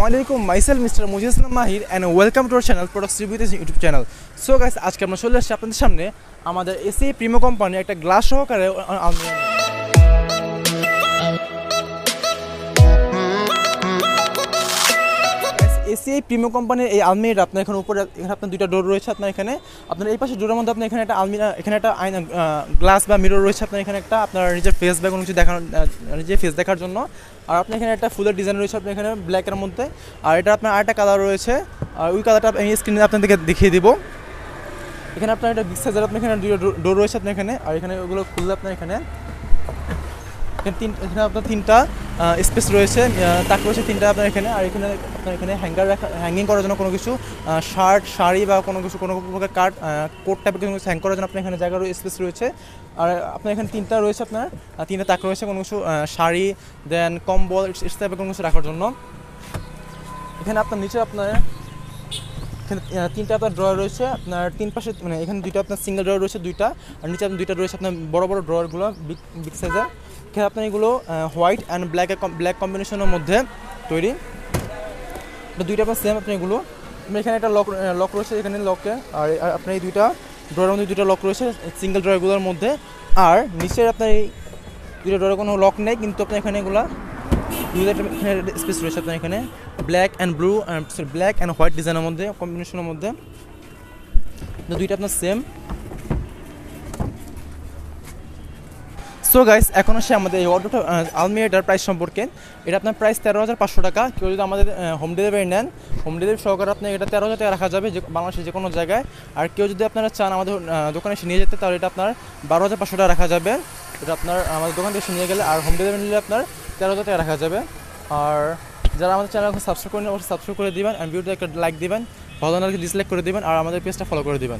Assalamualaikum, myself Mr. Aci almahri and welcome to our channel Products Review YouTube channel. So guys, আজকে আমরা চলে আসছি আপনাদের সামনে আমাদের এসি প্রিমো কোম্পানি একটা গ্লাস সহকারে এসি প্রিমো কোম্পানির এই আলমিরা আপনার এখানে উপরে এখানে আপনার দুইটা ডোর রয়েছে। আপনার এখানে আপনার এই পাশে ডোরের মধ্যে আপনার এখানে একটা আলমিরা এখানে একটা আয়না গ্লাস বা মিরর রয়েছে। আপনার এখানে একটা আপনার নিজের ফেস বা কোনো কিছু দেখানোর নিজের ফেস দেখার জন্য। আর আপনার এখানে একটা ফুলের ডিজাইন রয়েছে আপনার এখানে ব্ল্যাকের মধ্যে। আর এটা আপনার আরেকটা কালার রয়েছে, আর ওই কালারটা আমি স্ক্রিনে আপনাদেরকে দেখিয়ে দিব। এখানে আপনার একটা বিগ সাইজের আপনার এখানে দুটো ডোর রয়েছে আপনার এখানে। আর এখানে ওগুলো খুললে আপনার এখানে এখানে আপনার তিনটা স্পেস রয়েছে, তাক রয়েছে তিনটা আপনার এখানে। আর এখানে আপনার এখানে হ্যাঙ্গিং করার জন্য কোনো কিছু শার্ট শাড়ি বা কোনো কিছু কোনো প্রকার কোট টাইপের কিছু হ্যাং করার জন্য আপনার এখানে জায়গার স্পেস রয়েছে। আর আপনার এখানে তিনটা রয়েছে আপনার তিনটা তাক রয়েছে কোনো কিছু শাড়ি দেন কম্বল এই টাইপের কোনো কিছু রাখার জন্য। এখানে আপনার নিচে আপনার এখানে তিনটা আপনার ড্রয়ার রয়েছে আপনার তিন পাশে, মানে এখানে দুইটা আপনার সিঙ্গেল ড্রয়ার রয়েছে দুইটা, আর নিচে আপনার দুইটা রয়েছে আপনার বড় বড় ড্রয়ারগুলো বিগ সাইজের। এখানে আপনার এগুলো হোয়াইট অ্যান্ড ব্ল্যাক কম্বিনেশনের মধ্যে তৈরি। দুইটা আপনার সেম আপনার এগুলো। এখানে একটা লক রয়েছে এখানে লকে। আর আপনার এই দুইটা ড্রয়ারের মধ্যে দুইটা লক রয়েছে সিঙ্গেল ড্রয়ারগুলোর মধ্যে। আর নিচের আপনার এই দুইটা ড্রয়ারে কোনো লক নেই, কিন্তু আপনার এখানে এগুলা এখানে স্পেস রয়েছে আপনার এখানে black and blue black and white ডিজাইনের মধ্যে কম্বিনেশনের মধ্যে। দুইটা আপনার সেম। সো গাইস, এখন আসে আমাদের এই অর্ডারটা আলমিরাটার প্রাইস সম্পর্কে। এটা আপনার প্রাইস 13,500 টাকা। কেউ যদি আমাদের হোম ডেলিভারি নেন, হোম ডেলিভারি সহকারে আপনার এটা 13,000 টাকা রাখা যাবে বাংলাদেশের যে কোনো জায়গায়। আর কেউ যদি আপনারা চান আমাদের দোকানে এসে নিয়ে যেতে, তাহলে এটা আপনার 12,500 টাকা রাখা যাবে। এটা আপনার আমাদের দোকান থেকে এসে নিয়ে গেলে। আর হোম ডেলিভারি নিলে আপনার 13,000 টাকা রাখা যাবে। আর যারা আমাদের চ্যানেলকে সাবস্ক্রাইব করেন অবশ্যই সাবস্ক্রাইব করে দিবেন, আর ভিডিওতে একটা লাইক দিবেন, ভালো না লাগলে ডিসলাইক করে দিবেন, আর আমাদের পেজটা ফলো করে দিবেন।